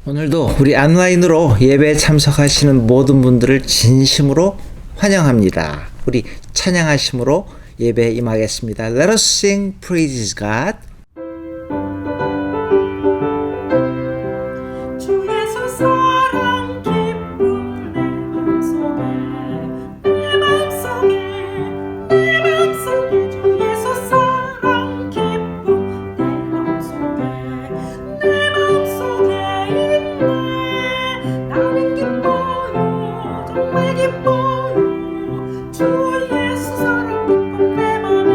오늘도 우리 온라인으로 예배에 참석하시는 모든 분들을 진심으로 환영합니다. 우리 찬양하심으로 예배에 임하겠습니다. Let us sing praises God. 주 예수 사랑 기쁨 내 맘속에 주 예수 사랑 기쁨 내 맘속에 있네. 나는 기뻐요, 정말 기뻐요. 주 예수 사랑 기쁨 내 맘에.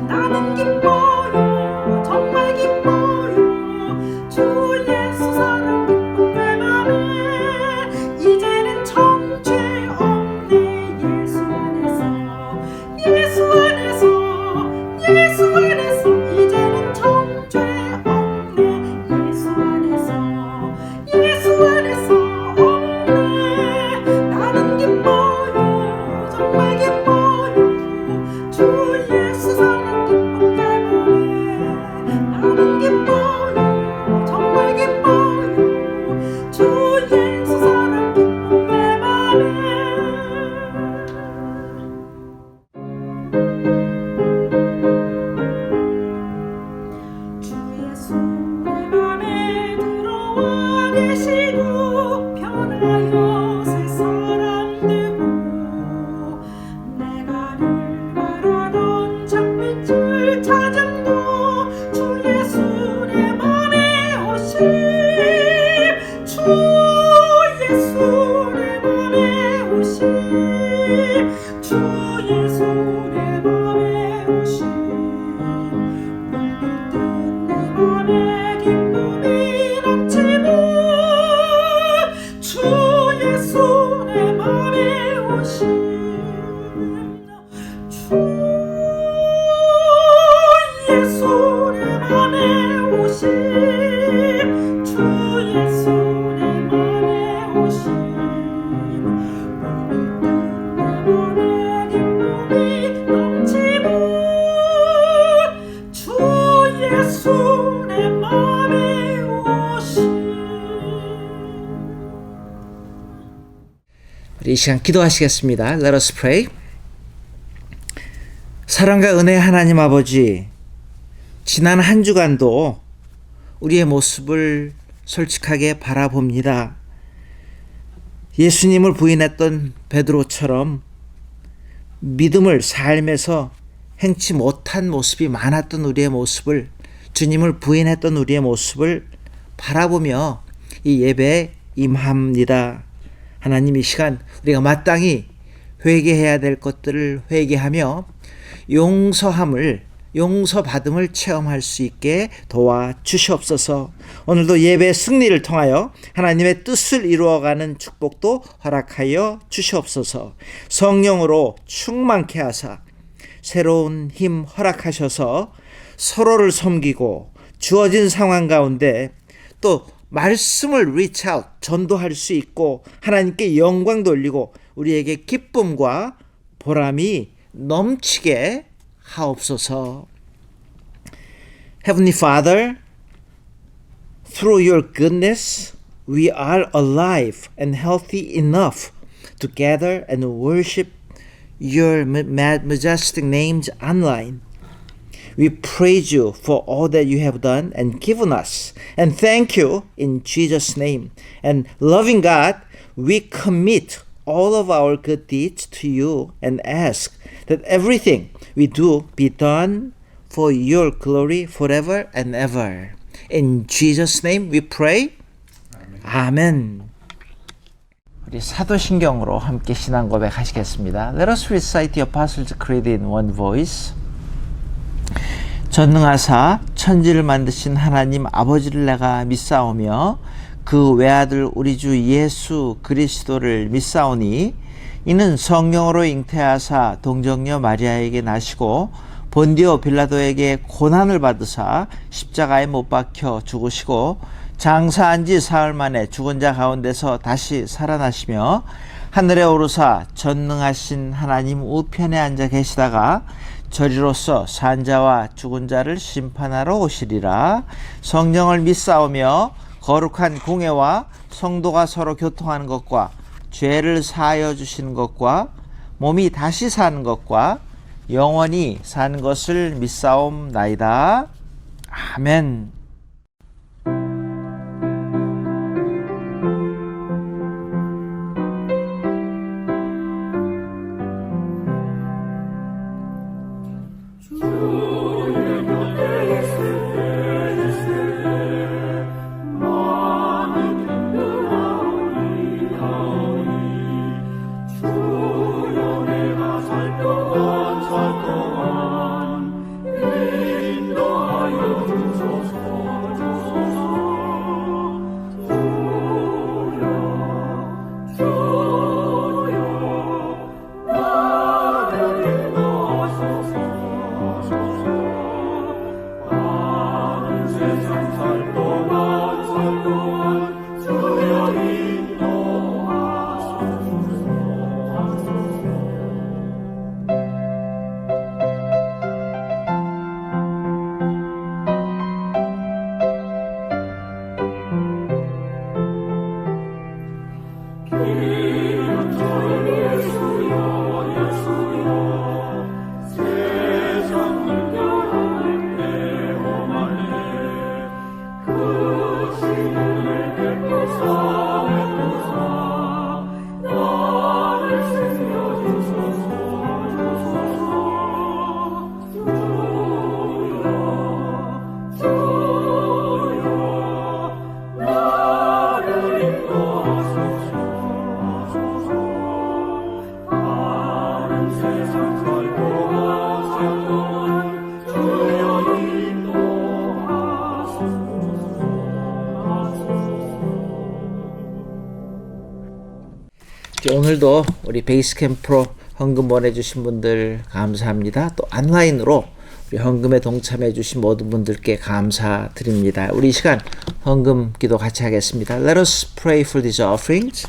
나는 기뻐요, 정말 기뻐요. 주 예수 사랑 기쁨 내 맘에. 이제는 정죄 없네. 예수 안에서, 예수 안에서, 예수 안에서. 이제는 정죄 없네. 예수 안에서, 예수 안에서 없네. 나는 기뻐요, 정말 기뻐요. 주 예수 사랑 기쁨 내 맘에. 나는 기뻐요, 정말 기뻐요. 주 예수 사랑 기쁨 내 맘에. 주 예수 내 맘에 들어와 계시고 변하여 새 사람 되고 내가 늘 바라던 창빛을 찾음도 주 예수 내 맘에 오심. 주 예수 내 맘에 오심. 주 예수 내 맘에 오심. 내 맘에 기쁨이 넘치고 주 예수 내 맘에 오심. 주 예수 내 맘에 오심. 주 예수 내 맘에 오심. 내 맘에 기쁨이 넘치고 주 예수 내 맘에 오심. 우리 이 시간 기도하시겠습니다. Let us pray. 사랑과 은혜 하나님 아버지, 지난 한 주간도 우리의 모습을 솔직하게 바라봅니다. 예수님을 부인했던 베드로처럼 믿음을 삶에서 행치 못한 모습이 많았던 우리의 모습을, 주님을 부인했던 우리의 모습을 바라보며 이 예배에 임합니다. 하나님, 이 시간 우리가 마땅히 회개해야 될 것들을 회개하며 용서받음을 체험할 수 있게 도와주시옵소서. 오늘도 예배의 승리를 통하여 하나님의 뜻을 이루어가는 축복도 허락하여 주시옵소서. 성령으로 충만케 하사 새로운 힘 허락하셔서 서로를 섬기고 주어진 상황 가운데 또 말씀을 reach out, 전도할 수 있고 하나님께 영광 돌리고 우리에게 기쁨과 보람이 넘치게 하옵소서. Heavenly Father, through your goodness, we are alive and healthy enough to gather and worship your majestic names online. We praise you for all that you have done and given us, and thank you in Jesus' name. And loving God, we commit all of our good deeds to you and ask that everything we do be done for your glory forever and ever. In Jesus' name we pray. 아멘. 우리 사도신경으로 함께 신앙 고백하시겠습니다. Let us recite the Apostles' Creed in one voice. 전능하사 천지를 만드신 하나님 아버지를 내가 믿사오며 그 외아들 우리 주 예수 그리스도를 믿사오니 이는 성령으로 잉태하사 동정녀 마리아에게 나시고 본디오 빌라도에게 고난을 받으사 십자가에 못 박혀 죽으시고 장사한 지 사흘 만에 죽은 자 가운데서 다시 살아나시며 하늘에 오르사 전능하신 하나님 우편에 앉아 계시다가 저리로서 산 자와 죽은 자를 심판하러 오시리라. 성령을 믿사오며 거룩한 공회와 성도가 서로 교통하는 것과 죄를 사하여 주시는 것과 몸이 다시 사는 것과 영원히 사는 것을 믿사옵나이다. 아멘. 오늘도 우리 베이스캠프로 헌금 보내주신 분들 감사합니다. 또 온라인으로 우리 헌금에 동참해 주신 모든 분들께 감사드립니다. 우리 이 시간 헌금 기도 같이 하겠습니다. Let us pray for these offerings.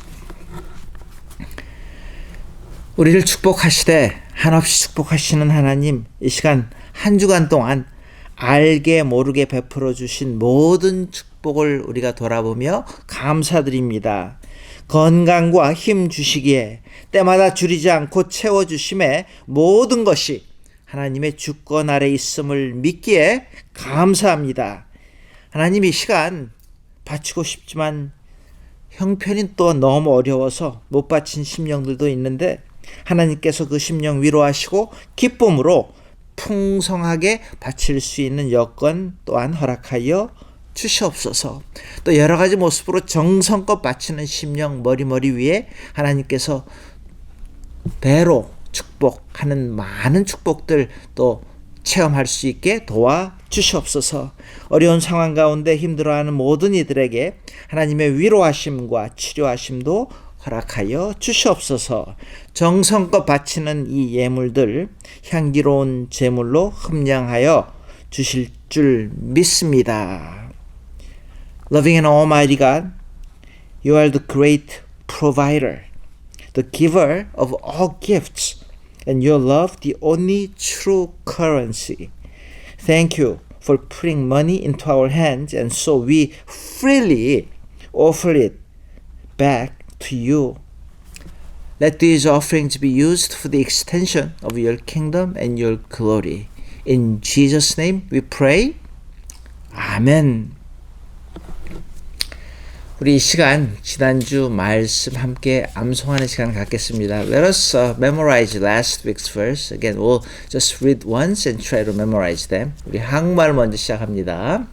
우리를 축복하시되 한없이 축복하시는 하나님, 이 시간 한 주간 동안 알게 모르게 베풀어 주신 모든 축복을 우리가 돌아보며 감사드립니다. 건강과 힘 주시기에 때마다 줄이지 않고 채워주심에 모든 것이 하나님의 주권 아래 있음을 믿기에 감사합니다. 하나님, 이 시간 바치고 싶지만 형편이 또 너무 어려워서 못 바친 심령들도 있는데 하나님께서 그 심령 위로하시고 기쁨으로 풍성하게 바칠 수 있는 여건 또한 허락하여 주시옵소서. 또 여러 가지 모습으로 정성껏 바치는 심령 머리 위에 하나님께서 배로 축복하는 많은 축복들 또 체험할 수 있게 도와 주시옵소서. 어려운 상황 가운데 힘들어하는 모든 이들에게 하나님의 위로하심과 치료하심도 허락하여 주시옵소서. 정성껏 바치는 이 예물들 향기로운 제물로 흠량하여 주실 줄 믿습니다. Loving and Almighty God, You are the great provider, the giver of all gifts, and Your love the only true currency. Thank You for putting money into our hands, and so we freely offer it back to You. Let these offerings be used for the extension of Your kingdom and Your glory. In Jesus' name we pray. 아멘. 우리 이 시간 지난주 말씀 함께 암송하는 시간 갖겠습니다. Let us memorize last week's verse. Again, we'll just read once and try to memorize them. 우리 한국말 먼저 시작합니다.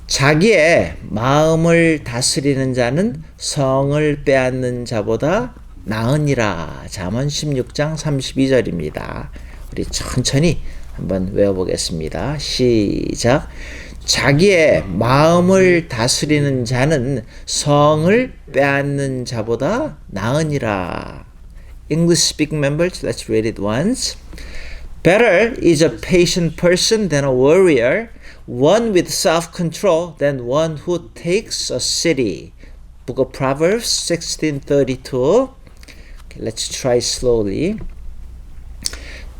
자기의 마음을 다스리는 자는 성을 빼앗는 자보다 나으니라. 잠언 16장 32절입니다. 우리 천천히 한번 외워보겠습니다. 시작. 자기의 마음을 다스리는 자는 성을 빼앗는 자보다 나으니라. English speaking members, let's read it once. Better is a patient person than a warrior, one with self-control than one who takes a city. Book of Proverbs 16:32. Okay, let's try slowly.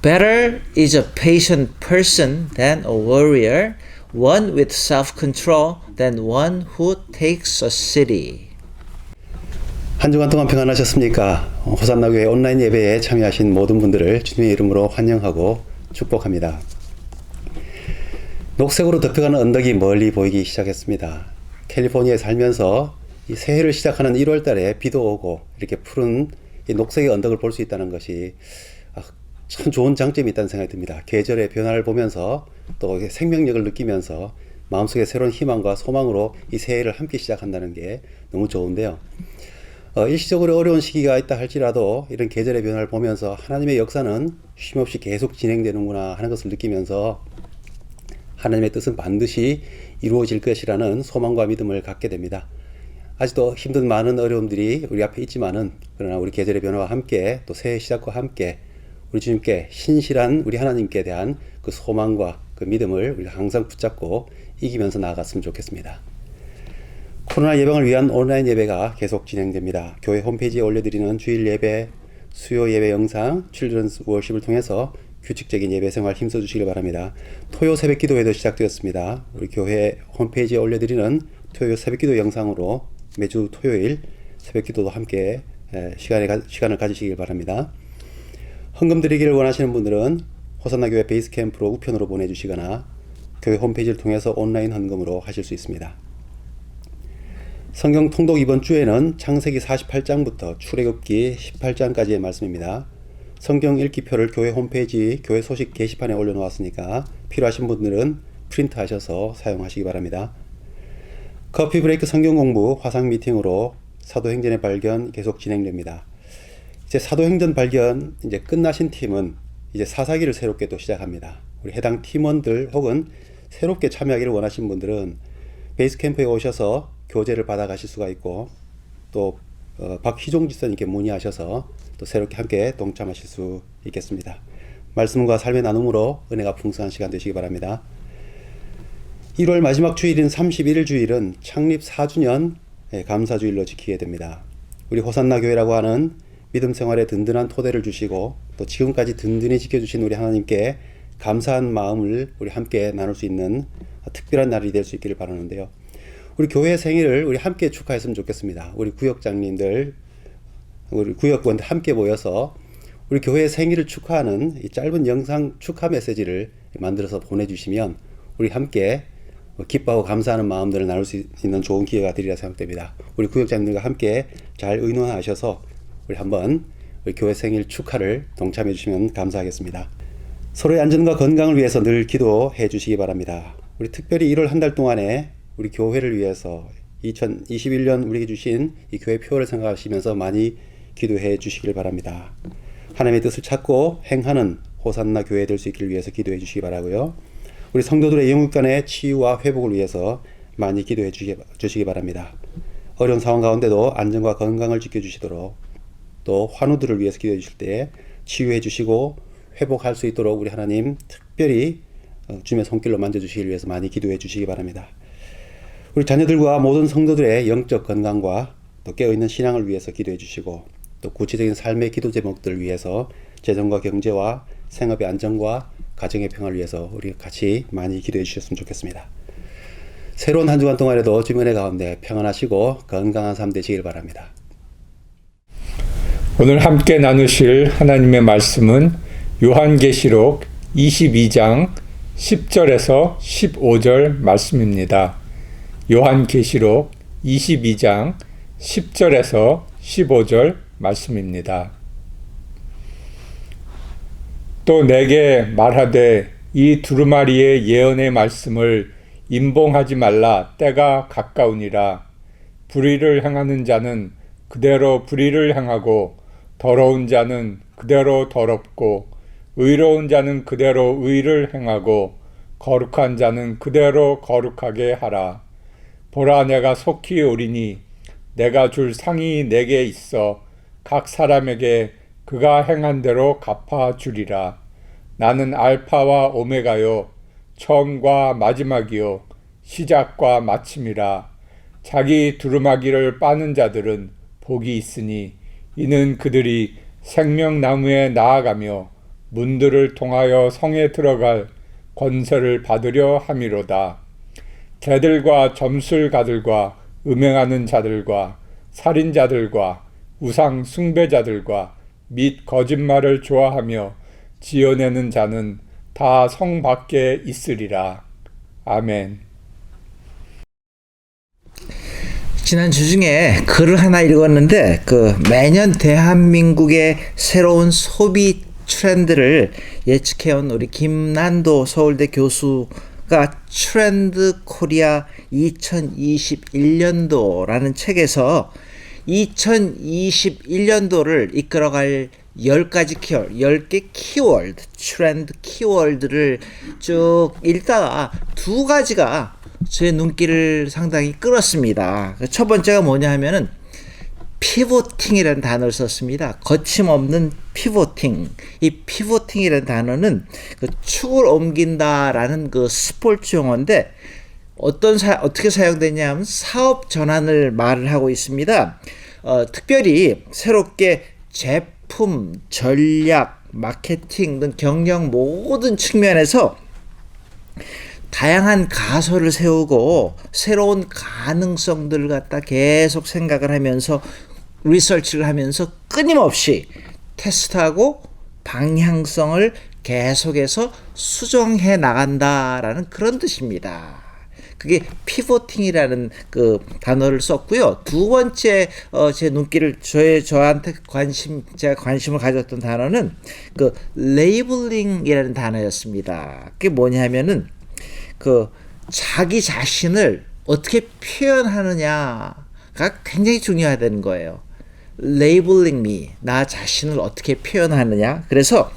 Better is a patient person than a warrior, one with self-control than one who takes a city. 한 주간 동안 평안하셨습니까? 호산나 교회 온라인 예배에 참여하신 모든 분들을 주님의 이름으로 환영하고 축복합니다. 녹색으로 덮여가는 언덕이 멀리 보이기 시작했습니다. 캘리포니아에 살면서 이 새해를 시작하는 1월 달에 비도 오고 이렇게 푸른 이 녹색의 언덕을 볼 수 있다는 것이 참 좋은 장점이 있다는 생각이 듭니다. 계절의 변화를 보면서 또 생명력을 느끼면서 마음속에 새로운 희망과 소망으로 이 새해를 함께 시작한다는 게 너무 좋은데요. 일시적으로 어려운 시기가 있다 할지라도 이런 계절의 변화를 보면서 하나님의 역사는 쉼없이 계속 진행되는구나 하는 것을 느끼면서 하나님의 뜻은 반드시 이루어질 것이라는 소망과 믿음을 갖게 됩니다. 아직도 힘든 많은 어려움들이 우리 앞에 있지만은 그러나 우리 계절의 변화와 함께 또 새해 시작과 함께 우리 주님께 신실한 우리 하나님께 대한 그 소망과 그 믿음을 우리가 항상 붙잡고 이기면서 나아갔으면 좋겠습니다. 코로나 예방을 위한 온라인 예배가 계속 진행됩니다. 교회 홈페이지에 올려드리는 주일 예배, 수요 예배 영상, 칠드런스 워십을 통해서 규칙적인 예배 생활 힘써주시길 바랍니다. 토요 새벽 기도회도 시작되었습니다. 우리 교회 홈페이지에 올려드리는 토요 새벽 기도 영상으로 매주 토요일 새벽 기도도 함께 시간을 가지시길 바랍니다. 헌금 드리기를 원하시는 분들은 호산나 교회 베이스 캠프로 우편으로 보내주시거나 교회 홈페이지를 통해서 온라인 헌금으로 하실 수 있습니다. 성경 통독 이번 주에는 창세기 48장부터 출애굽기 18장까지의 말씀입니다. 성경 읽기표를 교회 홈페이지 교회 소식 게시판에 올려놓았으니까 필요하신 분들은 프린트하셔서 사용하시기 바랍니다. 커피 브레이크 성경 공부 화상 미팅으로 사도행전의 발견 계속 진행됩니다. 이제 사도행전 발견 이제 끝나신 팀은 이제 사사기를 새롭게 또 시작합니다. 우리 해당 팀원들 혹은 새롭게 참여하기를 원하신 분들은 베이스 캠프에 오셔서 교재를 받아가실 수가 있고 또 박희종 집사님께 문의하셔서 또 새롭게 함께 동참하실 수 있겠습니다. 말씀과 삶의 나눔으로 은혜가 풍성한 시간 되시기 바랍니다. 1월 마지막 주일인 31일 주일은 창립 4주년 감사주일로 지키게 됩니다. 우리 호산나 교회라고 하는 믿음 생활에 든든한 토대를 주시고 또 지금까지 든든히 지켜주신 우리 하나님께 감사한 마음을 우리 함께 나눌 수 있는 특별한 날이 될 수 있기를 바라는데요. 우리 교회 생일을 우리 함께 축하했으면 좋겠습니다. 우리 구역장님들, 우리 구역원들 함께 모여서 우리 교회 생일을 축하하는 이 짧은 영상 축하 메시지를 만들어서 보내주시면 우리 함께 기뻐하고 감사하는 마음들을 나눌 수 있는 좋은 기회가 되리라 생각됩니다. 우리 구역장님들과 함께 잘 의논하셔서 우리 한번 우리 교회 생일 축하를 동참해 주시면 감사하겠습니다. 서로의 안전과 건강을 위해서 늘 기도해 주시기 바랍니다. 우리 특별히 1월 한 달 동안에 우리 교회를 위해서 2021년 우리에게 주신 이 교회 표를 생각하시면서 많이 기도해 주시길 바랍니다. 하나님의 뜻을 찾고 행하는 호산나 교회 될 수 있기를 위해서 기도해 주시기 바라고요. 우리 성도들의 영육간의 치유와 회복을 위해서 많이 기도해 주시기 바랍니다. 어려운 상황 가운데도 안전과 건강을 지켜주시도록 또 환우들을 위해서 기도해 주실 때 치유해 주시고 회복할 수 있도록 우리 하나님 특별히 주님의 손길로 만져주시기 위해서 많이 기도해 주시기 바랍니다. 우리 자녀들과 모든 성도들의 영적 건강과 또 깨어있는 신앙을 위해서 기도해 주시고 또 구체적인 삶의 기도 제목들을 위해서 재정과 경제와 생업의 안정과 가정의 평화를 위해서 우리 같이 많이 기도해 주셨으면 좋겠습니다. 새로운 한 주간 동안에도 주님의 가운데 평안하시고 건강한 삶 되시길 바랍니다. 오늘 함께 나누실 하나님의 말씀은 요한계시록 22장 10절에서 15절 말씀입니다. 요한계시록 22장 10절에서 15절 말씀입니다. 또 내게 말하되 이 두루마리의 예언의 말씀을 임봉하지 말라. 때가 가까우니라. 불의를 행하는 자는 그대로 불의를 행하고 더러운 자는 그대로 더럽고 의로운 자는 그대로 의를 행하고 거룩한 자는 그대로 거룩하게 하라. 보라, 내가 속히 오리니 내가 줄 상이 내게 있어 각 사람에게 그가 행한 대로 갚아 주리라. 나는 알파와 오메가요 처음과 마지막이요 시작과 마침이라. 자기 두루마기를 빠는 자들은 복이 있으니 이는 그들이 생명나무에 나아가며 문들을 통하여 성에 들어갈 권세를 받으려 함이로다. 개들과 점술가들과 음행하는 자들과 살인자들과 우상 숭배자들과 및 거짓말을 좋아하며 지어내는 자는 다 성 밖에 있으리라. 아멘. 지난 주 중에 글을 하나 읽었는데 매년 대한민국의 새로운 소비 트렌드를 예측해온 우리 김난도 서울대 교수가 트렌드 코리아 2021년도라는 책에서 2021년도를 이끌어갈 10가지 키워드, 10개 키워드, 트렌드 키워드를 쭉 읽다가 두 가지가 제 눈길을 상당히 끌었습니다. 첫 번째가 뭐냐 하면은 피보팅이라는 단어를 썼습니다. 거침없는 피보팅. 이 피보팅이라는 단어는 축을 옮긴다라는 스포츠 용어인데 어떻게 사용되냐 하면 사업 전환을 말을 하고 있습니다. 특별히 새롭게 제품, 전략, 마케팅 등 경영 모든 측면에서 다양한 가설을 세우고 새로운 가능성들을 갖다 계속 생각을 하면서 리서치를 하면서 끊임없이 테스트하고 방향성을 계속해서 수정해 나간다라는 그런 뜻입니다. 그게 피보팅이라는 단어를 썼고요. 두 번째 제 눈길을 저한테 제가 관심을 가졌던 단어는 레이블링이라는 단어였습니다. 그게 뭐냐면은 자기 자신을 어떻게 표현하느냐가 굉장히 중요하다는 거예요. Labeling me, 나 자신을 어떻게 표현하느냐. 그래서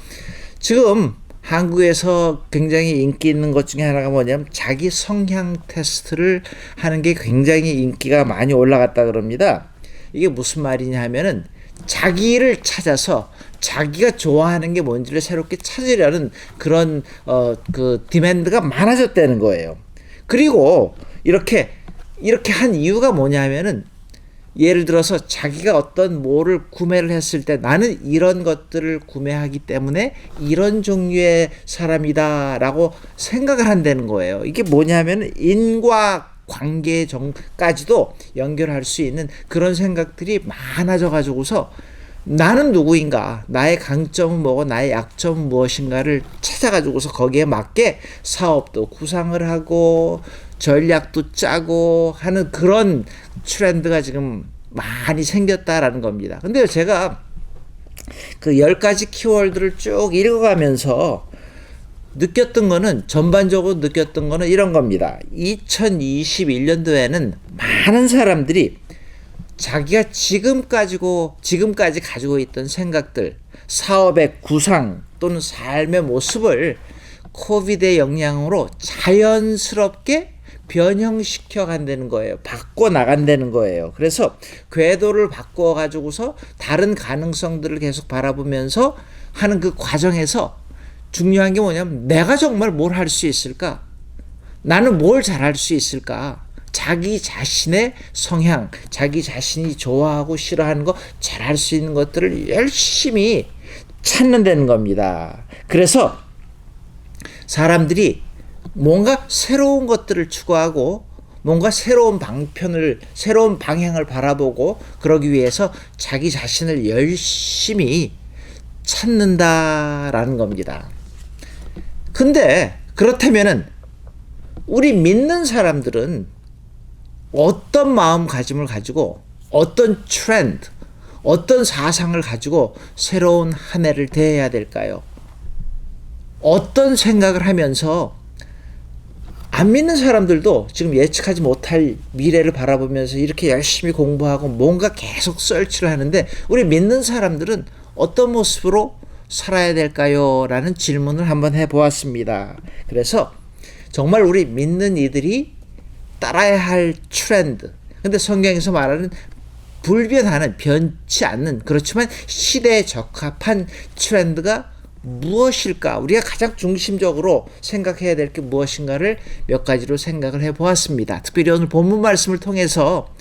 지금 한국에서 굉장히 인기 있는 것 중에 하나가 뭐냐면 자기 성향 테스트를 하는 게 굉장히 인기가 많이 올라갔다 그럽니다. 이게 무슨 말이냐 하면은 자기를 찾아서 자기가 좋아하는 게 뭔지를 새롭게 찾으려는 그런 디맨드가 많아졌다는 거예요. 그리고 이렇게 한 이유가 뭐냐면은 예를 들어서 자기가 어떤 뭐를 구매를 했을 때 나는 이런 것들을 구매하기 때문에 이런 종류의 사람이다라고 생각을 한다는 거예요. 이게 뭐냐면 인과관계까지도 연결할 수 있는 그런 생각들이 많아져 가지고서 나는 누구인가, 나의 강점은 뭐고 나의 약점은 무엇인가를 찾아가지고서 거기에 맞게 사업도 구상을 하고 전략도 짜고 하는 그런 트렌드가 지금 많이 생겼다라는 겁니다. 근데 제가 10가지 키워드를 쭉 읽어가면서 전반적으로 느꼈던 거는 이런 겁니다. 2021년도에는 많은 사람들이 자기가 지금까지 가지고 있던 생각들, 사업의 구상 또는 삶의 모습을 코비드의 영향으로 자연스럽게 변형시켜 간다는 거예요. 바꿔 나간다는 거예요. 그래서 궤도를 바꿔 가지고서 다른 가능성들을 계속 바라보면서 하는 그 과정에서 중요한 게 뭐냐면 내가 정말 뭘 할 수 있을까? 나는 뭘 잘할 수 있을까? 자기 자신의 성향, 자기 자신이 좋아하고 싫어하는 거, 잘할 수 있는 것들을 열심히 찾는다는 겁니다. 그래서 사람들이 뭔가 새로운 것들을 추구하고 뭔가 새로운 방향을 바라보고 그러기 위해서 자기 자신을 열심히 찾는다라는 겁니다. 근데 그렇다면은 우리 믿는 사람들은 어떤 마음가짐을 가지고 어떤 트렌드, 어떤 사상을 가지고 새로운 한 해를 대해야 될까요? 어떤 생각을 하면서 안 믿는 사람들도 지금 예측하지 못할 미래를 바라보면서 이렇게 열심히 공부하고 뭔가 계속 서치를 하는데 우리 믿는 사람들은 어떤 모습으로 살아야 될까요? 라는 질문을 한번 해보았습니다. 그래서 정말 우리 믿는 이들이 따라야 할 트렌드, 근데 성경에서 말하는 불변하는, 변치 않는, 그렇지만 시대에 적합한 트렌드가 무엇일까? 우리가 가장 중심적으로 생각해야 될 게 무엇인가를 몇 가지로 생각을 해보았습니다. 특별히 오늘 본문 말씀을 통해서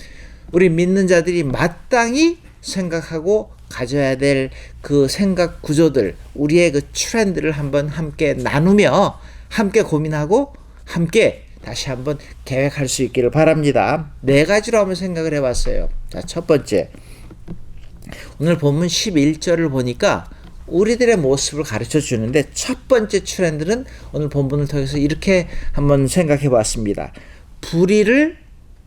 우리 믿는 자들이 마땅히 생각하고 가져야 될 그 생각 구조들, 우리의 그 트렌드를 한번 함께 나누며 함께 고민하고 함께 다시 한번 계획할 수 있기를 바랍니다. 4가지로 한번 생각을 해봤어요. 자, 첫 번째, 오늘 본문 11절을 보니까 우리들의 모습을 가르쳐 주는데 첫 번째 트렌드는 오늘 본문을 통해서 이렇게 한번 생각해 봤습니다. 불의를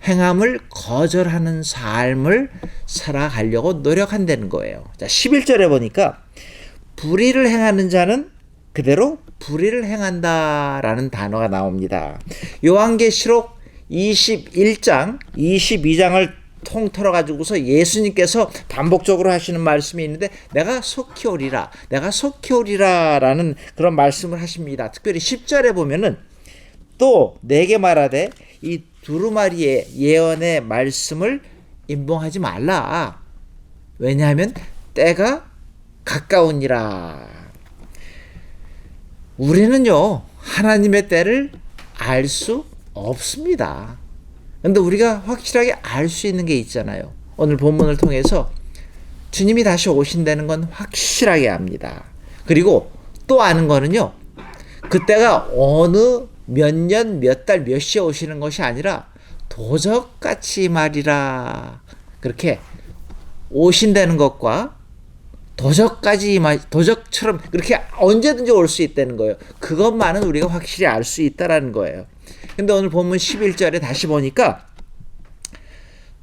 행함을 거절하는 삶을 살아가려고 노력한다는 거예요. 자, 11절에 보니까 불의를 행하는 자는 그대로 불의를 행한다라는 단어가 나옵니다. 요한계시록 21장, 22장을 통틀어 가지고서 예수님께서 반복적으로 하시는 말씀이 있는데 내가 속히 오리라, 내가 속히 오리라라는 그런 말씀을 하십니다. 특별히 10절에 보면은 또 내게 말하되 이 두루마리의 예언의 말씀을 임봉하지 말라. 왜냐하면 때가 가까우니라. 우리는요, 하나님의 때를 알 수 없습니다. 근데 우리가 확실하게 알 수 있는 게 있잖아요. 오늘 본문을 통해서 주님이 다시 오신다는 건 확실하게 압니다. 그리고 또 아는 거는요, 그때가 어느 몇 년, 몇 달, 몇 시에 오시는 것이 아니라 도적같이 말이라. 그렇게 오신다는 것과 도적처럼 그렇게 언제든지 올 수 있다는 거예요. 그것만은 우리가 확실히 알 수 있다라는 거예요. 근데 오늘 본문 11절에 다시 보니까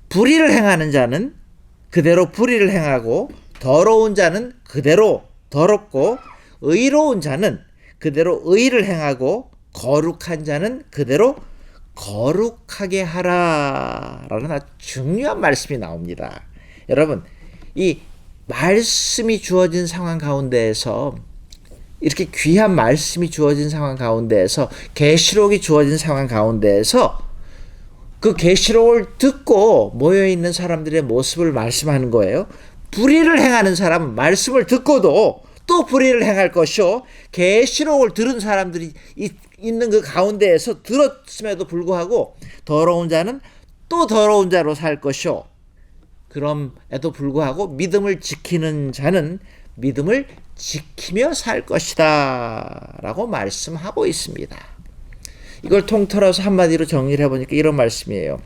불의를 행하는 자는 그대로 불의를 행하고 더러운 자는 그대로 더럽고 의로운 자는 그대로 의를 행하고 거룩한 자는 그대로 거룩하게 하라라는 아주 중요한 말씀이 나옵니다. 여러분, 이 말씀이 주어진 상황 가운데에서, 이렇게 귀한 말씀이 주어진 상황 가운데에서, 계시록이 주어진 상황 가운데에서 그 계시록을 듣고 모여있는 사람들의 모습을 말씀하는 거예요. 불의를 행하는 사람은 말씀을 듣고도 또 불의를 행할 것이요, 계시록을 들은 사람들이 있는 그 가운데에서 들었음에도 불구하고 더러운 자는 또 더러운 자로 살 것이요, 그럼에도 불구하고 믿음을 지키는 자는 믿음을 지키며 살 것이다 라고 말씀하고 있습니다. 이걸 통틀어서 한마디로 정리를 해보니까 이런 말씀이에요.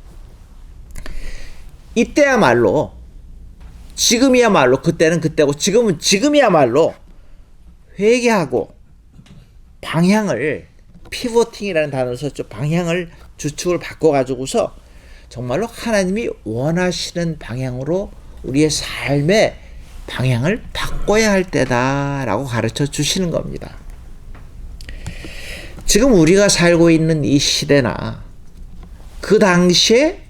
이때야말로, 지금이야말로, 그때는 그때고 지금은 지금이야말로 회개하고 방향을, 피보팅이라는 단어를 썼죠. 방향을, 주축을 바꿔가지고서 정말로 하나님이 원하시는 방향으로 우리의 삶의 방향을 바꿔야 할 때다라고 가르쳐 주시는 겁니다. 지금 우리가 살고 있는 이 시대나 그 당시에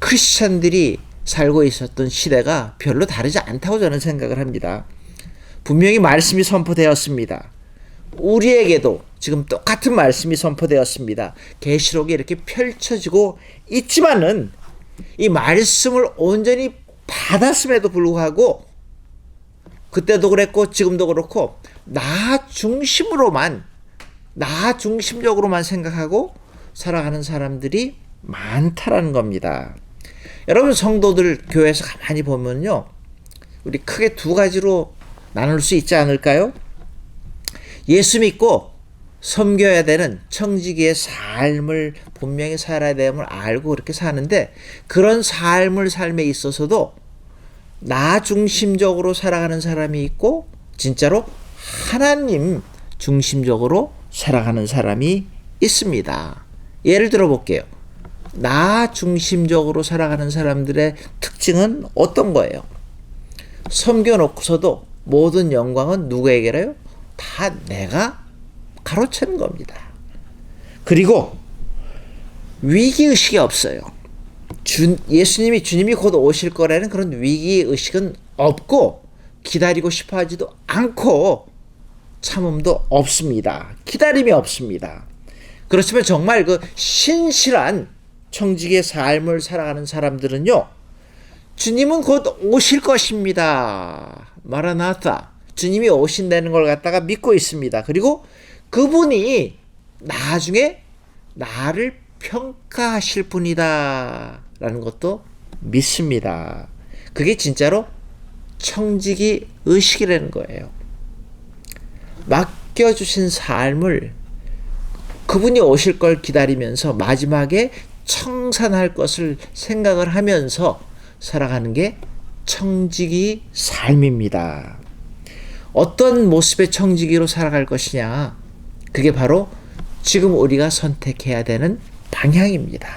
크리스찬들이 살고 있었던 시대가 별로 다르지 않다고 저는 생각을 합니다. 분명히 말씀이 선포되었습니다. 우리에게도 지금 똑같은 말씀이 선포되었습니다. 계시록이 이렇게 펼쳐지고 있지만은 이 말씀을 온전히 받았음에도 불구하고 그때도 그랬고 지금도 그렇고 나 중심적으로만 생각하고 살아가는 사람들이 많다라는 겁니다. 여러분, 성도들 교회에서 가만히 보면요, 우리 크게 2가지로 나눌 수 있지 않을까요? 예수 믿고 섬겨야 되는 청지기의 삶을 분명히 살아야 됨을 알고 그렇게 사는데, 그런 삶에 있어서도 나 중심적으로 살아가는 사람이 있고 진짜로 하나님 중심적으로 살아가는 사람이 있습니다. 예를 들어 볼게요. 나 중심적으로 살아가는 사람들의 특징은 어떤 거예요? 섬겨놓고서도 모든 영광은 누구에게래요? 다 내가 가로채는 겁니다. 그리고 위기의식이 없어요. 주님이 곧 오실 거라는 그런 위기의식은 없고, 기다리고 싶어 하지도 않고, 참음도 없습니다. 기다림이 없습니다. 그렇지만 정말 그 신실한 청지기의 삶을 살아가는 사람들은요, 주님은 곧 오실 것입니다. 마라나타. 주님이 오신다는 걸 갖다가 믿고 있습니다. 그리고 그분이 나중에 나를 평가하실 분이다 라는 것도 믿습니다. 그게 진짜로 청지기 의식이라는 거예요. 맡겨주신 삶을 그분이 오실 걸 기다리면서 마지막에 청산할 것을 생각을 하면서 살아가는 게 청지기 삶입니다. 어떤 모습의 청지기로 살아갈 것이냐? 그게 바로 지금 우리가 선택해야 되는 방향입니다.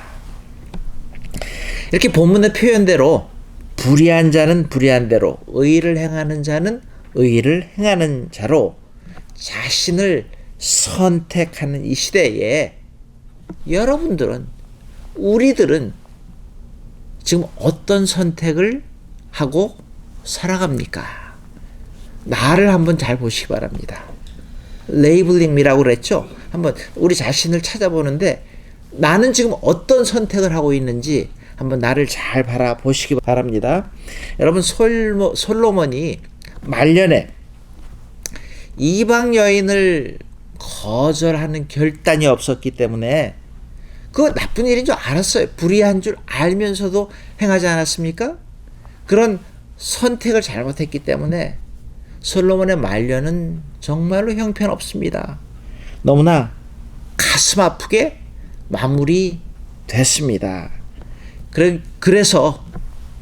이렇게 본문의 표현대로 불의한 자는 불의한 대로, 의를 행하는 자는 의를 행하는 자로 자신을 선택하는 이 시대에 여러분들은, 우리들은 지금 어떤 선택을 하고 살아갑니까? 나를 한번 잘 보시기 바랍니다. 레이블링이라고 그랬죠? 한번 우리 자신을 찾아보는데 나는 지금 어떤 선택을 하고 있는지 한번 나를 잘 바라보시기 바랍니다. 여러분, 솔로몬이 말년에 이방 여인을 거절하는 결단이 없었기 때문에 그거 나쁜 일인 줄 알았어요. 불의한 줄 알면서도 행하지 않았습니까? 그런 선택을 잘못했기 때문에 솔로몬의 말년은 정말로 형편없습니다. 너무나 가슴 아프게 마무리됐습니다. 그래서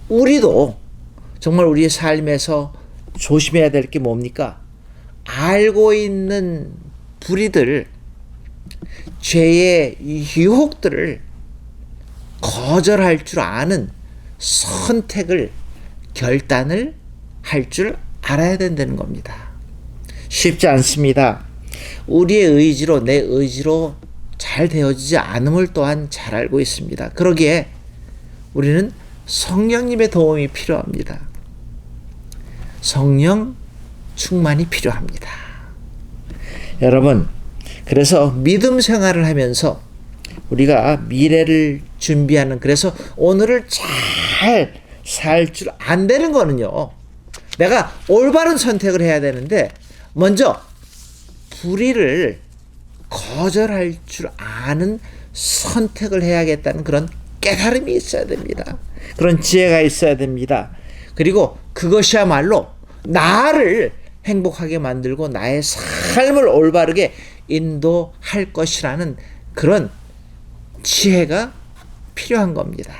우리도 정말 우리의 삶에서 조심해야 될 게 뭡니까? 알고 있는 불의들, 죄의 유혹들을 거절할 줄 아는 선택을, 결단을 할 줄 알아야 된다는 겁니다. 쉽지 않습니다. 우리의 의지로, 내 의지로 잘 되어지지 않음을 또한 잘 알고 있습니다. 그러기에 우리는 성령님의 도움이 필요합니다. 성령 충만이 필요합니다. 여러분, 그래서 믿음 생활을 하면서 우리가 미래를 준비하는, 그래서 오늘을 잘 살 줄 안 되는 거는요, 내가 올바른 선택을 해야 되는데 먼저 불의를 거절할 줄 아는 선택을 해야겠다는 그런 깨달음이 있어야 됩니다. 그런 지혜가 있어야 됩니다. 그리고 그것이야말로 나를 행복하게 만들고 나의 삶을 올바르게 인도할 것이라는 그런 지혜가 필요한 겁니다.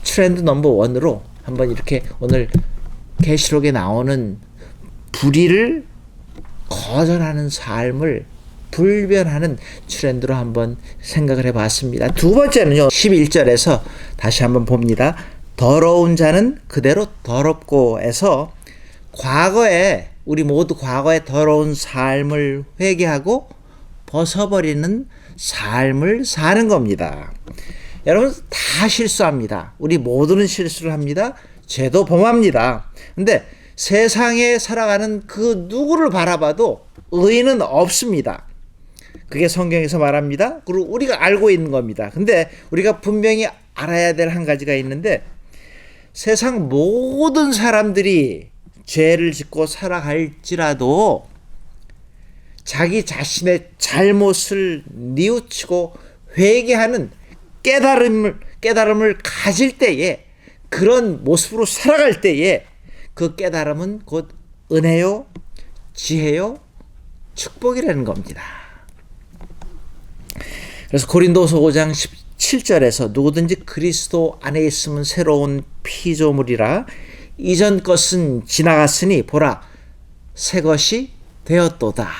트렌드 넘버 원으로 한번 이렇게 오늘 계시록에 나오는 불의를 거절하는 삶을 불변하는 트렌드로 한번 생각을 해봤습니다. 두 번째는요, 11절에서 다시 한번 봅니다. 더러운 자는 그대로 더럽고에서 과거에, 우리 모두 과거의 더러운 삶을 회개하고 벗어버리는 삶을 사는 겁니다. 여러분, 다 실수합니다. 우리 모두는 실수를 합니다. 죄도 범합니다. 근데 세상에 살아가는 그 누구를 바라봐도 의의는 없습니다. 그게 성경에서 말합니다. 그리고 우리가 알고 있는 겁니다. 근데 우리가 분명히 알아야 될 한 가지가 있는데, 세상 모든 사람들이 죄를 짓고 살아갈지라도 자기 자신의 잘못을 뉘우치고 회개하는 깨달음을 가질 때에, 그런 모습으로 살아갈 때에 그 깨달음은 곧 은혜요, 지혜요, 축복이라는 겁니다. 그래서 고린도서 5장 17절에서 누구든지 그리스도 안에 있으면 새로운 피조물이라, 이전 것은 지나갔으니 보라 새 것이 되었도다.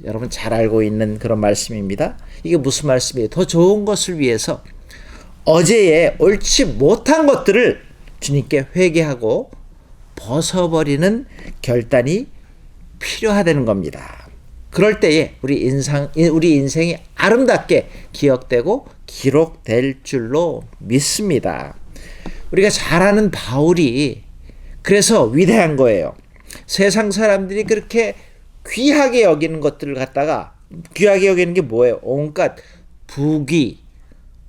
여러분 잘 알고 있는 그런 말씀입니다. 이게 무슨 말씀이에요? 더 좋은 것을 위해서 어제의 옳지 못한 것들을 주님께 회개하고 벗어버리는 결단이 필요하다는 겁니다. 그럴 때에 우리 인생이 아름답게 기억되고 기록될 줄로 믿습니다. 우리가 잘 아는 바울이 그래서 위대한 거예요. 세상 사람들이 그렇게 귀하게 여기는 것들을 갖다가, 귀하게 여기는 게 뭐예요? 온갖 부귀,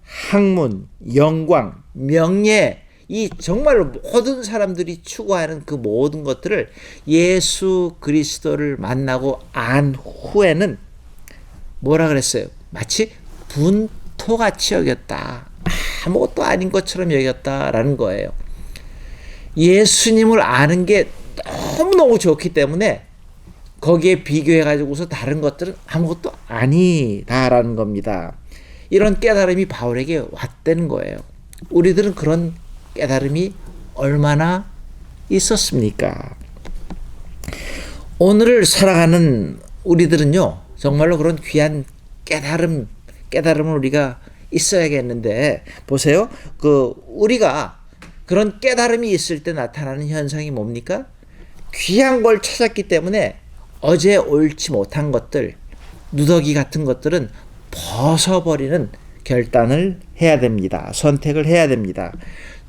학문, 영광, 명예, 이 정말로 모든 사람들이 추구하는 그 모든 것들을 예수 그리스도를 만나고 안 후에는 뭐라 그랬어요? 마치 분토같이 여겼다. 아무것도 아닌 것처럼 여겼다라는 거예요. 예수님을 아는 게 너무너무 좋기 때문에 거기에 비교해 가지고서 다른 것들은 아무것도 아니다라는 겁니다. 이런 깨달음이 바울에게 왔다는 거예요. 우리들은 그런 깨달음이 얼마나 있었습니까? 오늘을 살아가는 우리들은요, 정말로 그런 귀한 깨달음을 우리가 있어야겠는데, 보세요. 우리가 그런 깨달음이 있을 때 나타나는 현상이 뭡니까? 귀한 걸 찾았기 때문에 어제 옳지 못한 것들, 누더기 같은 것들은 벗어버리는 결단을 해야 됩니다. 선택을 해야 됩니다.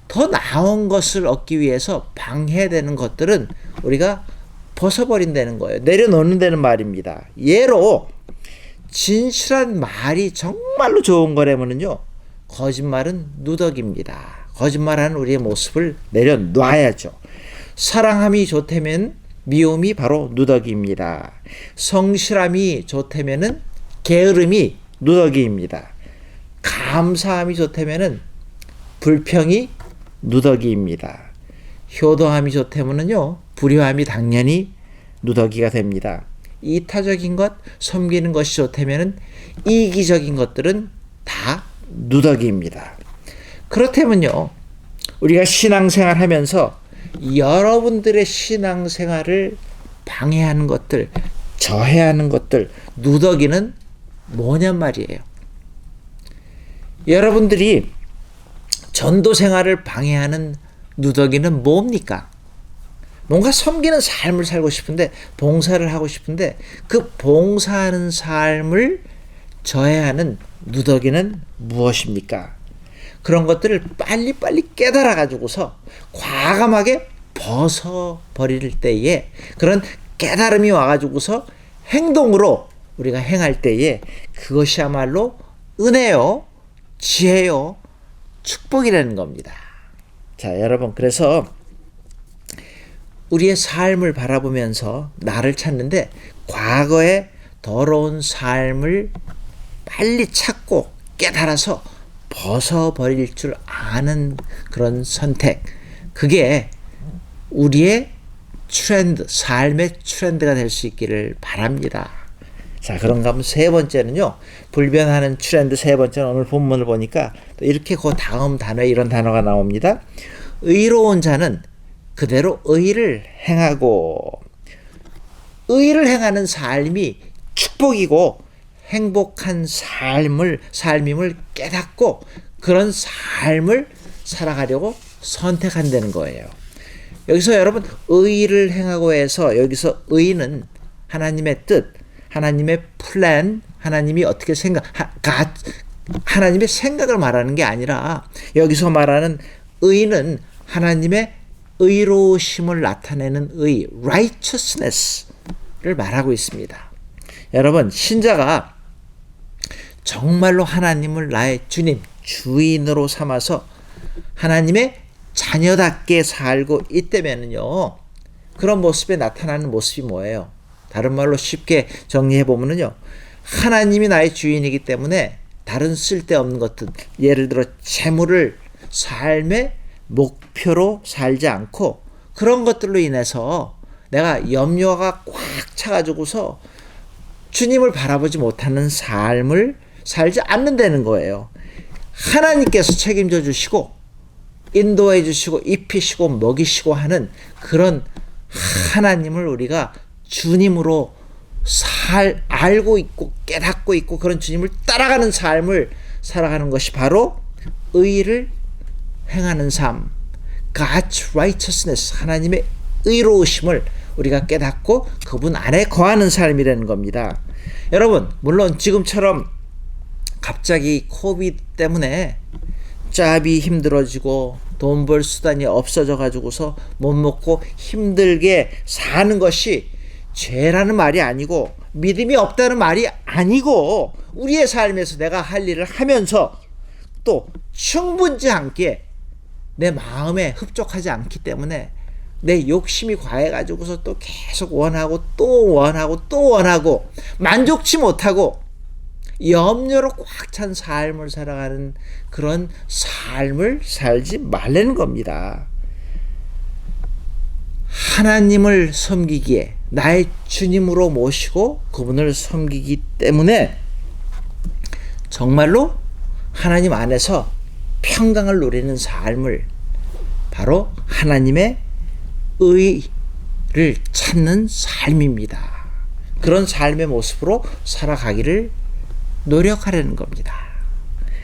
더 나은 것을 얻기 위해서 방해되는 것들은 우리가 벗어버린다는 거예요. 내려놓는다는 말입니다. 예로 진실한 말이 정말로 좋은 거라면요, 거짓말은 누더기입니다. 거짓말하는 우리의 모습을 내려놔야죠. 사랑함이 좋다면 미움이 바로 누더기입니다. 성실함이 좋다면은 게으름이 누더기입니다. 감사함이 좋다면은 불평이 누더기입니다. 효도함이 좋다면은요, 불효함이 당연히 누더기가 됩니다. 이타적인 것, 섬기는 것이 좋다면은 이기적인 것들은 다 누더기입니다. 그렇다면요, 우리가 신앙생활 하면서 여러분들의 신앙생활을 방해하는 것들, 저해하는 것들, 누더기는 뭐냔 말이에요. 여러분들이 전도 생활을 방해하는 누더기는 뭡니까? 뭔가 섬기는 삶을 살고 싶은데, 봉사를 하고 싶은데, 그 봉사하는 삶을 저해하는 누더기는 무엇입니까? 그런 것들을 빨리빨리 깨달아 가지고서 과감하게 벗어버릴 때에, 그런 깨달음이 와가지고서 행동으로 우리가 행할 때에 그것이야말로 은혜요, 지혜요, 축복이라는 겁니다. 자, 여러분, 그래서 우리의 삶을 바라보면서 나를 찾는데, 과거의 더러운 삶을 빨리 찾고 깨달아서 벗어버릴 줄 아는 그런 선택, 그게 우리의 트렌드, 삶의 트렌드가 될 수 있기를 바랍니다. 자, 그런가 하면 세 번째는요, 불변하는 트렌드 세 번째는 오늘 본문을 보니까 또 이렇게 그 다음 단어에 이런 단어가 나옵니다. 의로운 자는 그대로 의를 행하고, 의를 행하는 삶이 축복이고 행복한 삶임을 깨닫고 그런 삶을 살아가려고 선택한다는 거예요. 여기서 여러분, 의를 행하고 해서 여기서 의는 하나님의 뜻, 하나님의 플랜, 하나님이 어떻게 하나님의 생각을 말하는 게 아니라, 여기서 말하는 의는 하나님의 의로우심을 나타내는 의, righteousness를 말하고 있습니다. 여러분, 신자가 정말로 하나님을 나의 주님, 주인으로 삼아서 하나님의 자녀답게 살고 있다면요, 그런 모습에 나타나는 모습이 뭐예요? 다른 말로 쉽게 정리해 보면요, 하나님이 나의 주인이기 때문에 다른 쓸데없는 것들, 예를 들어 재물을 삶의 목표로 살지 않고 그런 것들로 인해서 내가 염려가 꽉 차가지고서 주님을 바라보지 못하는 삶을 살지 않는다는 거예요. 하나님께서 책임져 주시고 인도해 주시고 입히시고 먹이시고 하는 그런 하나님을 우리가 주님으로 알고 있고 깨닫고 있고 그런 주님을 따라가는 삶을 살아가는 것이 바로 의를 행하는 삶, God's righteousness, 하나님의 의로우심을 우리가 깨닫고 그분 안에 거하는 삶이라는 겁니다. 여러분, 물론 지금처럼 갑자기 코비드 때문에 짭이 힘들어지고 돈 벌 수단이 없어져 가지고서 못 먹고 힘들게 사는 것이 죄라는 말이 아니고 믿음이 없다는 말이 아니고, 우리의 삶에서 내가 할 일을 하면서 또 충분치 않게 내 마음에 흡족하지 않기 때문에 내 욕심이 과해가지고서 또 계속 원하고 또 원하고 또 원하고 만족치 못하고 염려로 꽉 찬 삶을 살아가는 그런 삶을 살지 말라는 겁니다. 하나님을 섬기기에 나의 주님으로 모시고 그분을 섬기기 때문에 정말로 하나님 안에서 평강을 누리는 삶을, 바로 하나님의 의를 찾는 삶입니다. 그런 삶의 모습으로 살아가기를 노력하려는 겁니다.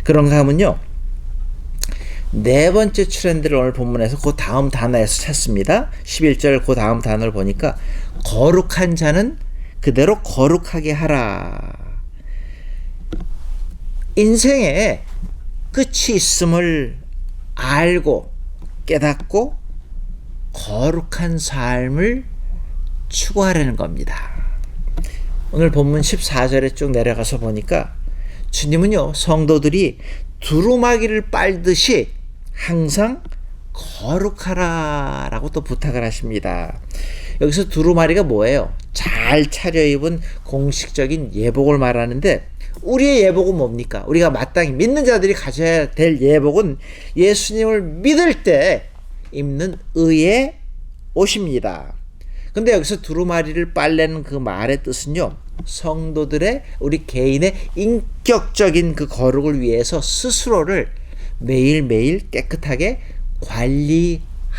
그런가 하면요, 네 번째 트렌드를 오늘 본문에서 그 다음 단어에서 찾습니다. 11절 그 다음 단어를 보니까 거룩한 자는 그대로 거룩하게 하라. 인생에 끝이 있음을 알고 깨닫고 거룩한 삶을 추구하려는 겁니다. 오늘 본문 14절에 쭉 내려가서 보니까 주님은요, 성도들이 두루마기를 빨듯이 항상 거룩하라 라고 또 부탁을 하십니다. 여기서 두루마리가 뭐예요? 잘 차려입은 공식적인 예복을 말하는데, 우리의 예복은 뭡니까? 우리가 마땅히 믿는 자들이 가져야 될 예복은 예수님을 믿을 때 입는 의의 옷입니다. 근데 여기서 두루마리를 빨래는 그 말의 뜻은요, 성도들의, 우리 개인의 인격적인 그 거룩을 위해서 스스로를 매일매일 깨끗하게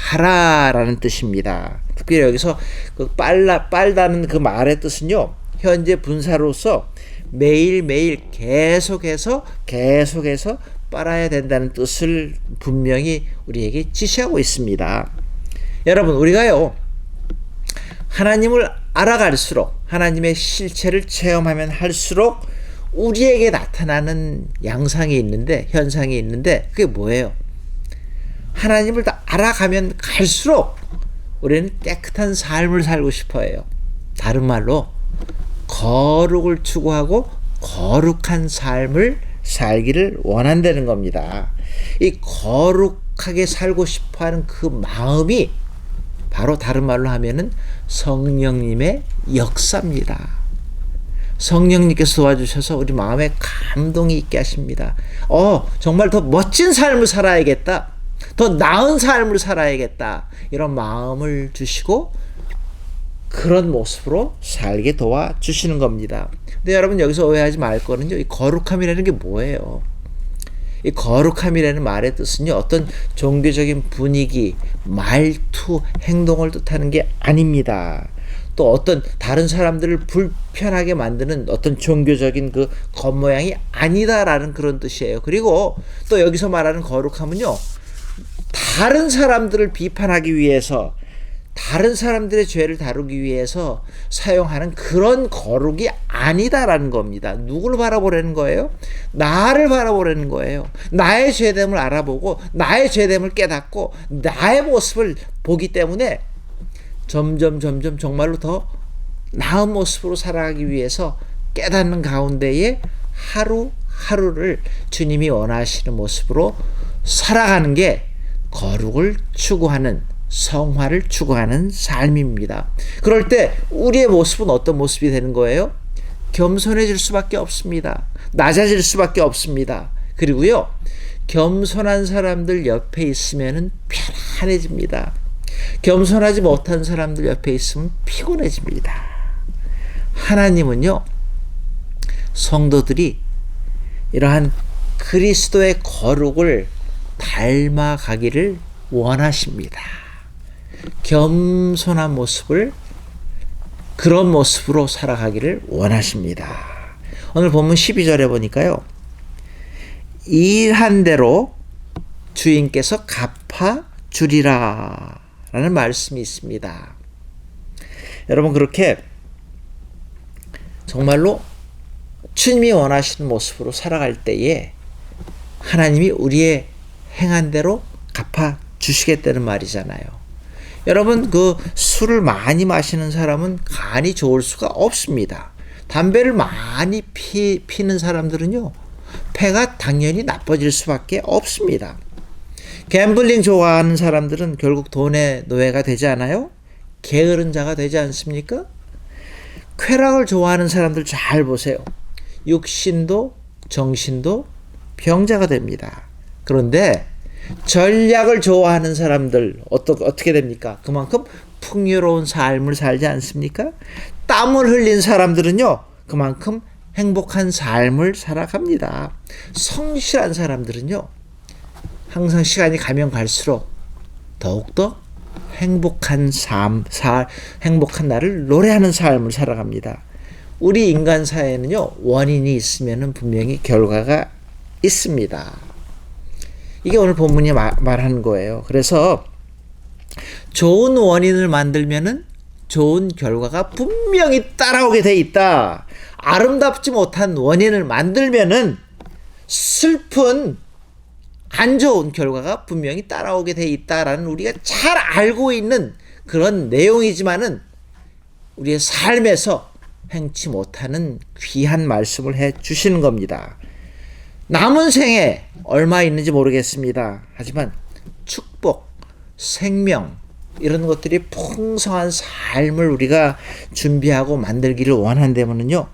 관리하라라는 뜻입니다. 특별히 여기서 그 빨다는 그 말의 뜻은요, 현재 분사로서 매일매일 계속해서 빨아야 된다는 뜻을 분명히 우리에게 지시하고 있습니다. 여러분, 우리가요, 하나님을 알아갈수록, 하나님의 실체를 체험하면 할수록 우리에게 나타나는 양상이 있는데, 현상이 있는데, 그게 뭐예요? 하나님을 다 알아가면 갈수록 우리는 깨끗한 삶을 살고 싶어 해요. 다른 말로 거룩을 추구하고 거룩한 삶을 살기를 원한다는 겁니다. 이 거룩하게 살고 싶어 하는 그 마음이 바로 다른 말로 하면은 성령님의 역사입니다. 성령님께서 도와주셔서 우리 마음에 감동이 있게 하십니다. 정말 더 멋진 삶을 살아야겠다, 더 나은 삶을 살아야겠다, 이런 마음을 주시고 그런 모습으로 살게 도와주시는 겁니다. 근데 여러분, 여기서 오해하지 말 거는요, 이 거룩함이라는 게 뭐예요? 이 거룩함이라는 말의 뜻은요, 어떤 종교적인 분위기, 말투, 행동을 뜻하는 게 아닙니다. 또 어떤 다른 사람들을 불편하게 만드는 어떤 종교적인 그 겉모양이 아니다라는 그런 뜻이에요. 그리고 또 여기서 말하는 거룩함은요, 다른 사람들을 비판하기 위해서, 다른 사람들의 죄를 다루기 위해서 사용하는 그런 거룩이 아니다라는 겁니다. 누구를 바라보라는 거예요? 나를 바라보라는 거예요. 나의 죄됨을 알아보고 나의 죄됨을 깨닫고 나의 모습을 보기 때문에 점점 정말로 더 나은 모습으로 살아가기 위해서 깨닫는 가운데에 하루하루를 주님이 원하시는 모습으로 살아가는 게 거룩을 추구하는, 성화를 추구하는 삶입니다. 그럴 때 우리의 모습은 어떤 모습이 되는 거예요? 겸손해질 수밖에 없습니다. 낮아질 수밖에 없습니다. 그리고요, 겸손한 사람들 옆에 있으면 편안해집니다. 겸손하지 못한 사람들 옆에 있으면 피곤해집니다. 하나님은요, 성도들이 이러한 그리스도의 거룩을 닮아가기를 원하십니다. 겸손한 모습을, 그런 모습으로 살아가기를 원하십니다. 오늘 본문 12절에 보니까요, 일한 대로 주인께서 갚아주리라 라는 말씀이 있습니다. 여러분, 그렇게 정말로 주님이 원하시는 모습으로 살아갈 때에 하나님이 우리의 행한 대로 갚아주시겠다는 말이잖아요. 여러분, 그 술을 많이 마시는 사람은 간이 좋을 수가 없습니다. 담배를 많이 피는 사람들은요, 폐가 당연히 나빠질 수밖에 없습니다. 갬블링 좋아하는 사람들은 결국 돈의 노예가 되지 않아요? 게으른 자가 되지 않습니까? 쾌락을 좋아하는 사람들 잘 보세요. 육신도 정신도 병자가 됩니다. 그런데 전략을 좋아하는 사람들 어떻게 됩니까? 그만큼 풍요로운 삶을 살지 않습니까? 땀을 흘린 사람들은요, 그만큼 행복한 삶을 살아갑니다. 성실한 사람들은요, 항상 시간이 가면 갈수록 더욱더 행복한 행복한 날을 노래하는 삶을 살아갑니다. 우리 인간 사회는요, 원인이 있으면 분명히 결과가 있습니다. 이게 오늘 본문이 말하는 거예요. 그래서 좋은 원인을 만들면은 좋은 결과가 분명히 따라오게 돼 있다. 아름답지 못한 원인을 만들면은 슬픈 안 좋은 결과가 분명히 따라오게 돼 있다라는 우리가 잘 알고 있는 그런 내용이지만은 우리의 삶에서 행치 못하는 귀한 말씀을 해 주시는 겁니다. 남은 생에 얼마 있는지 모르겠습니다. 하지만 축복, 생명 이런 것들이 풍성한 삶을 우리가 준비하고 만들기를 원한다면요,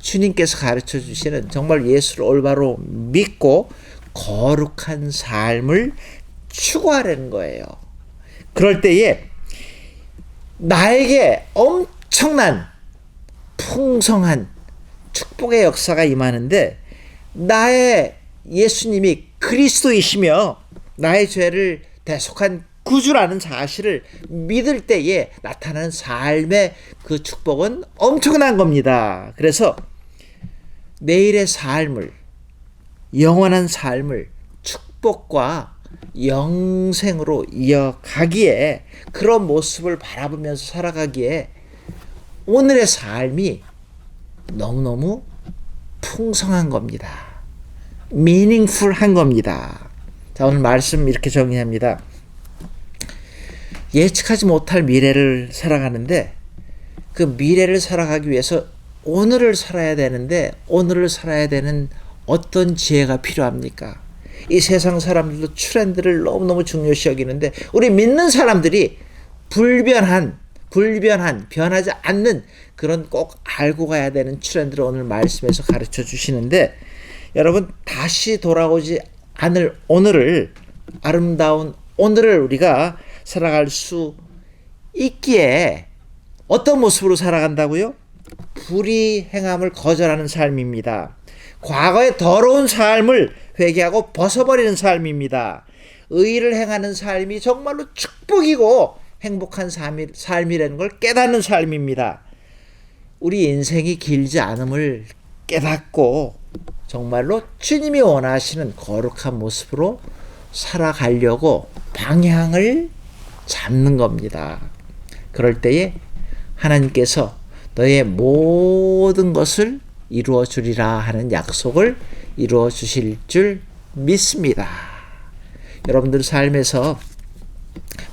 주님께서 가르쳐 주시는 정말 예수를 올바로 믿고 거룩한 삶을 추구하려는 거예요. 그럴 때에 나에게 엄청난 풍성한 축복의 역사가 임하는데, 나의 예수님이 그리스도이시며 나의 죄를 대속한 구주라는 사실을 믿을 때에 나타나는 삶의 그 축복은 엄청난 겁니다. 그래서 내일의 삶을, 영원한 삶을 축복과 영생으로 이어가기에, 그런 모습을 바라보면서 살아가기에 오늘의 삶이 너무너무 풍성한 겁니다. meaningful한 겁니다. 자, 오늘 말씀 이렇게 정리합니다. 예측하지 못할 미래를 살아가는데, 그 미래를 살아가기 위해서 오늘을 살아야 되는데, 오늘을 살아야 되는 어떤 지혜가 필요합니까? 이 세상 사람들도 트렌드를 너무너무 중요시 여기는데, 우리 믿는 사람들이 불변한, 변하지 않는 그런 꼭 알고 가야 되는 트렌드를 오늘 말씀에서 가르쳐 주시는데, 여러분, 다시 돌아오지 않을 오늘을, 아름다운 오늘을 우리가 살아갈 수 있기에 어떤 모습으로 살아간다고요? 불의 행함을 거절하는 삶입니다. 과거의 더러운 삶을 회개하고 벗어버리는 삶입니다. 의를 행하는 삶이 정말로 축복이고 행복한 삶이라는 걸 깨닫는 삶입니다. 우리 인생이 길지 않음을 깨닫고 정말로 주님이 원하시는 거룩한 모습으로 살아가려고 방향을 잡는 겁니다. 그럴 때에 하나님께서 너의 모든 것을 이루어 주리라 하는 약속을 이루어 주실 줄 믿습니다. 여러분들 삶에서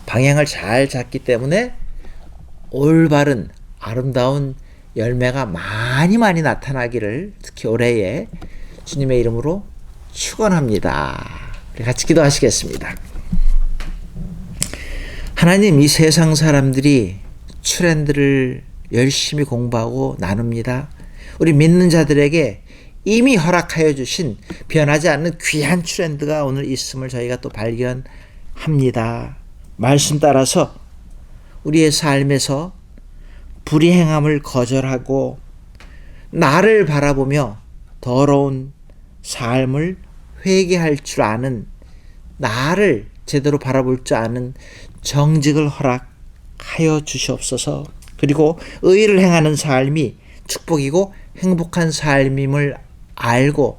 방향을 잘 잡기 때문에 올바른 아름다운 열매가 많이 나타나기를 특히 올해에 주님의 이름으로 축원합니다. 우리 같이 기도하시겠습니다. 하나님, 이 세상 사람들이 트렌드를 열심히 공부하고 나눕니다. 우리 믿는 자들에게 이미 허락하여 주신 변하지 않는 귀한 트렌드가 오늘 있음을 저희가 또 발견합니다. 말씀 따라서 우리의 삶에서 불의행함을 거절하고 나를 바라보며 더러운 삶을 회개할 줄 아는, 나를 제대로 바라볼 줄 아는 정직을 허락하여 주시옵소서. 그리고 의를 행하는 삶이 축복이고 행복한 삶임을 알고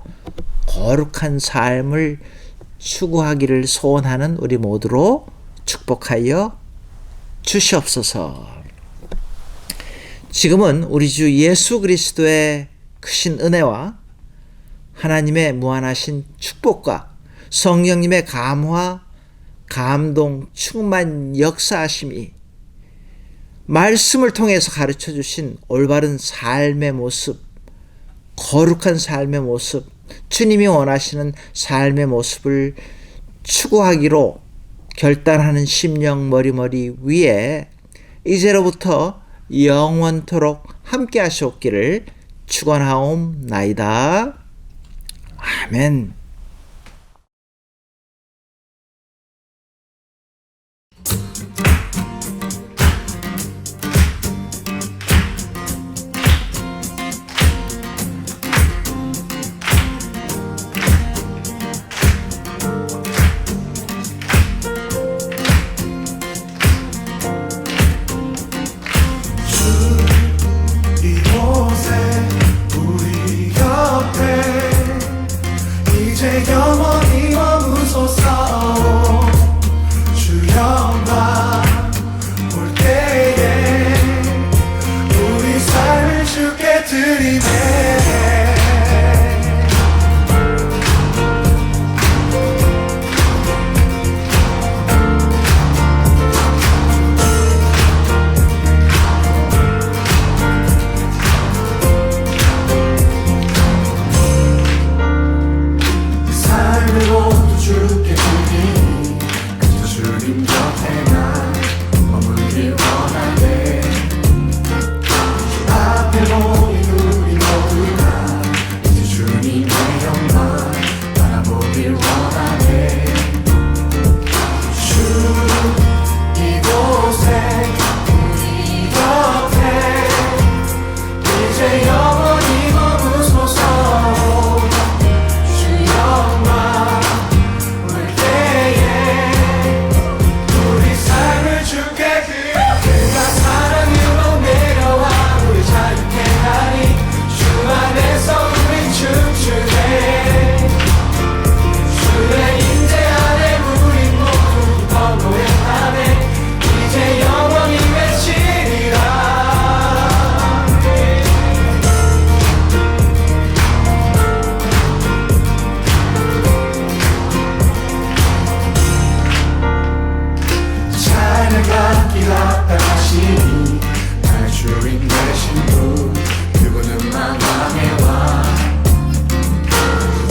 거룩한 삶을 추구하기를 소원하는 우리 모두로 축복하여 주시옵소서. 지금은 우리 주 예수 그리스도의 크신 은혜와 하나님의 무한하신 축복과 성령님의 감화, 감동, 충만 역사하심이 말씀을 통해서 가르쳐 주신 올바른 삶의 모습, 거룩한 삶의 모습, 주님이 원하시는 삶의 모습을 추구하기로 결단하는 심령 머리머리 위에 이제로부터 영원토록 함께 하시옵기를 축원하옵나이다. 아멘. 주님 곁에만 머물길 원하네. 주 앞에 모인 우리 모두가 이제 주님의 영광 바라보길 원하네. 주 이곳에 우리 곁에 이제 영원히 머무소서. 주 영광 올 때에 우리 삶을 주께 그가 사랑으로 내려와 우리 자유케 하니 주 안에서 우린 춤추네. 주의 임재 안에 우린 모두 더 노래하네. 이제 영원히 외치리라. 찬양받기 합당하시니 나의 주인 되신 분 그분은 만왕의 왕.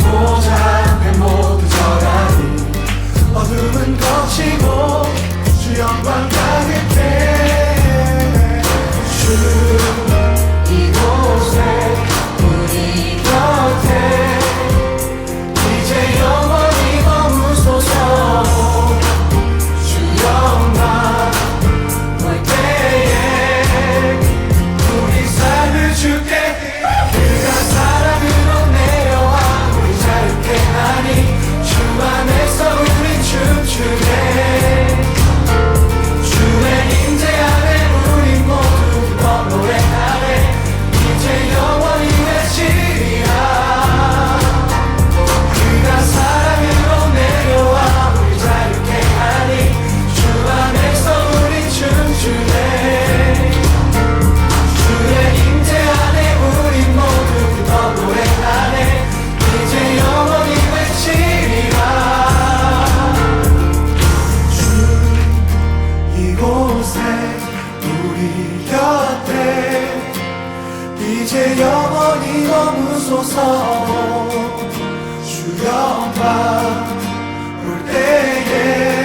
보좌 앞에 모두 절하니 어둠은 거치고 주 영광 가득해. 주 이곳에 우리 곁에 이제 영원히 머무소서. 주 영광 올 때에 우리 삶을 주께 그가 사랑으로 내려와 우리 자유케 하니 주 안에서 우린 춤추네. 주의 임재 안에 우린 모두 더 노래하네. 이제 영원히 외치리라. 그가 사랑으로 내려와 우리 자유케 하니 주 안에서 우린 춤추네. 주의 임재 안에 우린 모두 더 노래하네. 이제 영원히 외치리라. 주 이곳에 우리 곁에 이제 영원히 머무소서. 주 영광 올 때에